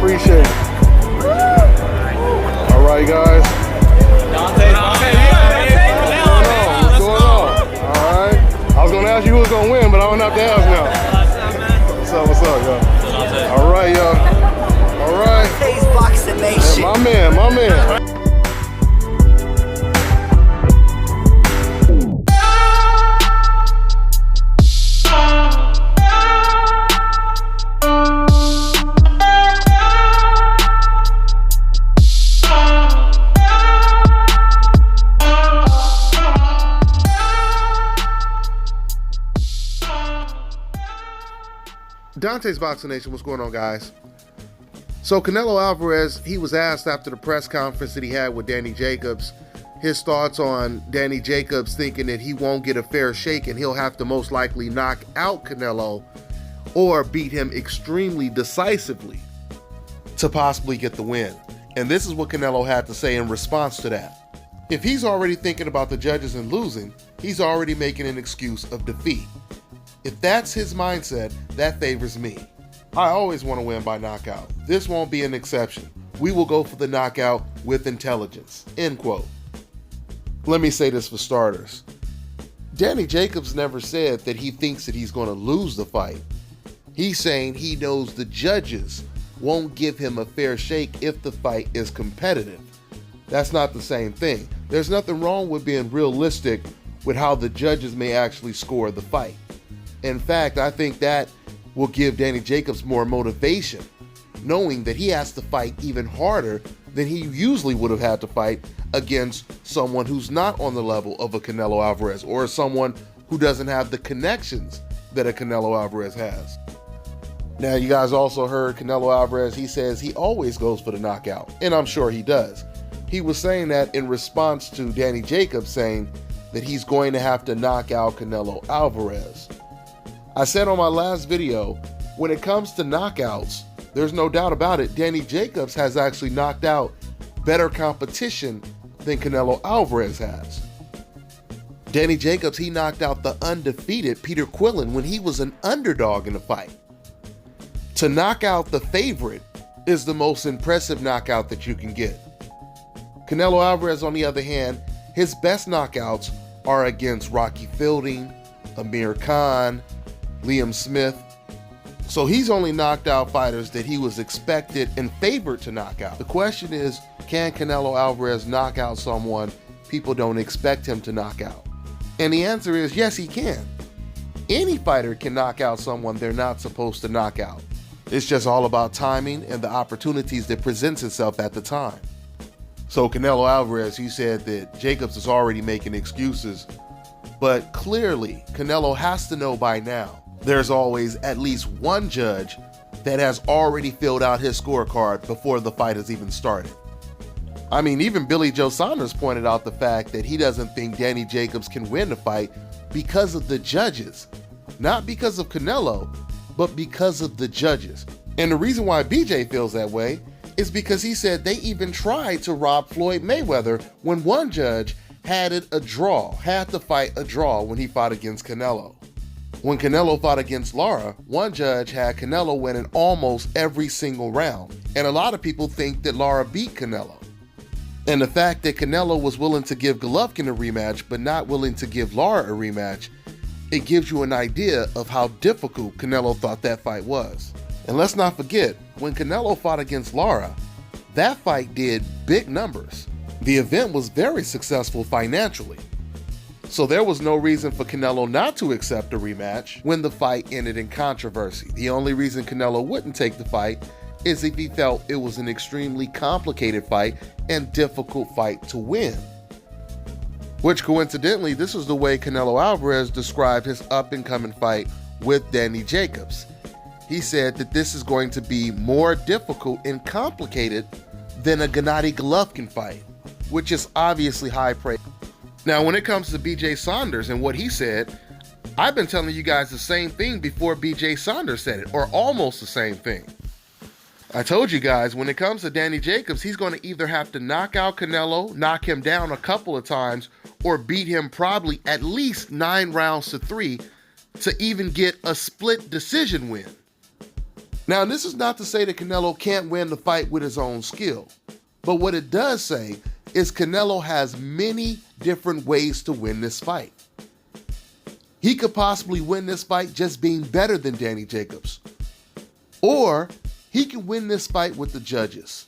appreciate it. All right, guys. What's going on? All right. I was gonna ask you who was gonna win, but I don't have to ask now. What's up, y'all? All right, y'all. All right. Hey, my man. Dante's Boxing Nation, what's going on, guys? So Canelo Alvarez, he was asked after the press conference that he had with Danny Jacobs, his thoughts on Danny Jacobs thinking that he won't get a fair shake and he'll have to most likely knock out Canelo or beat him extremely decisively to possibly get the win. And this is what Canelo had to say in response to that. If he's already thinking about the judges and losing, he's already making an excuse of defeat. If that's his mindset, that favors me. I always want to win by knockout. This won't be an exception. We will go for the knockout with intelligence. End quote. Let me say this for starters. Danny Jacobs never said that he thinks that he's going to lose the fight. He's saying he knows the judges won't give him a fair shake if the fight is competitive. That's not the same thing. There's nothing wrong with being realistic with how the judges may actually score the fight. In fact, I think that will give Danny Jacobs more motivation, knowing that he has to fight even harder than he usually would have had to fight against someone who's not on the level of a Canelo Alvarez or someone who doesn't have the connections that a Canelo Alvarez has. Now, you guys also heard Canelo Alvarez, he says he always goes for the knockout, and I'm sure he does. He was saying that in response to Danny Jacobs saying that he's going to have to knock out Canelo Alvarez. I said on my last video, when it comes to knockouts, there's no doubt about it, Danny Jacobs has actually knocked out better competition than Canelo Alvarez has. Danny Jacobs, he knocked out the undefeated Peter Quillin when he was an underdog in the fight. To knock out the favorite is the most impressive knockout that you can get. Canelo Alvarez, on the other hand, his best knockouts are against Rocky Fielding, Amir Khan, Liam Smith. So he's only knocked out fighters that he was expected and favored to knock out. The question is, can Canelo Alvarez knock out someone people don't expect him to knock out? And the answer is yes, he can. Any fighter can knock out someone they're not supposed to knock out. It's just all about timing and the opportunities that presents itself at the time. So Canelo Alvarez, he said that Jacobs is already making excuses, but clearly Canelo has to know by now there's always at least one judge that has already filled out his scorecard before the fight has even started. I mean, even Billy Joe Saunders pointed out the fact that he doesn't think Danny Jacobs can win the fight because of the judges. Not because of Canelo, but because of the judges. And the reason why BJ feels that way is because he said they even tried to rob Floyd Mayweather when one judge had the fight a draw when he fought against Canelo. When Canelo fought against Lara, one judge had Canelo winning almost every single round. And a lot of people think that Lara beat Canelo. And the fact that Canelo was willing to give Golovkin a rematch, but not willing to give Lara a rematch, it gives you an idea of how difficult Canelo thought that fight was. And let's not forget, when Canelo fought against Lara, that fight did big numbers. The event was very successful financially. So there was no reason for Canelo not to accept a rematch when the fight ended in controversy. The only reason Canelo wouldn't take the fight is if he felt it was an extremely complicated fight and difficult fight to win. Which coincidentally, this is the way Canelo Alvarez described his up-and-coming fight with Danny Jacobs. He said that this is going to be more difficult and complicated than a Gennady Golovkin fight, which is obviously high praise. Now, when it comes to BJ Saunders and what he said, I've been telling you guys the same thing before BJ Saunders said it, or almost the same thing. I told you guys, when it comes to Danny Jacobs, he's going to either have to knock out Canelo, knock him down a couple of times, or beat him probably at least 9 rounds to 3 to even get a split decision win. Now, this is not to say that Canelo can't win the fight with his own skill, but what it does say is Canelo has many different ways to win this fight. He could possibly win this fight just being better than Danny Jacobs. Or he can win this fight with the judges.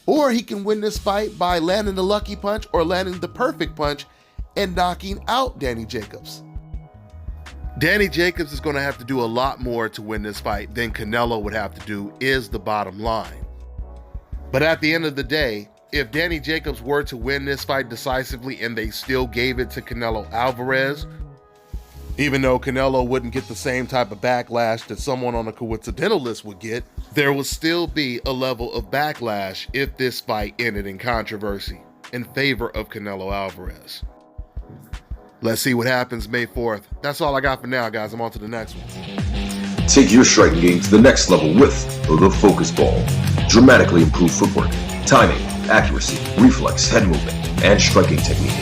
Or he can win this fight by landing the lucky punch or landing the perfect punch and knocking out Danny Jacobs. Danny Jacobs is going to have to do a lot more to win this fight than Canelo would have to do, is the bottom line. But at the end of the day, if Danny Jacobs were to win this fight decisively and they still gave it to Canelo Alvarez, even though Canelo wouldn't get the same type of backlash that someone on a coincidental list would get, there would still be a level of backlash if this fight ended in controversy in favor of Canelo Alvarez. Let's see what happens May 4th. That's all I got for now, guys. I'm on to the next one. Take your striking game to the next level with the Focus Ball. Dramatically improve footwork, timing, accuracy, reflex, head movement, and striking technique.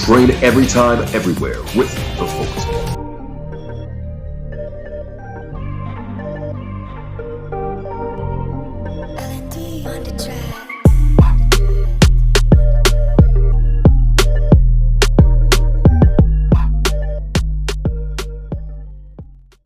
Train every time, everywhere with the Focus Ball. L&D on the track.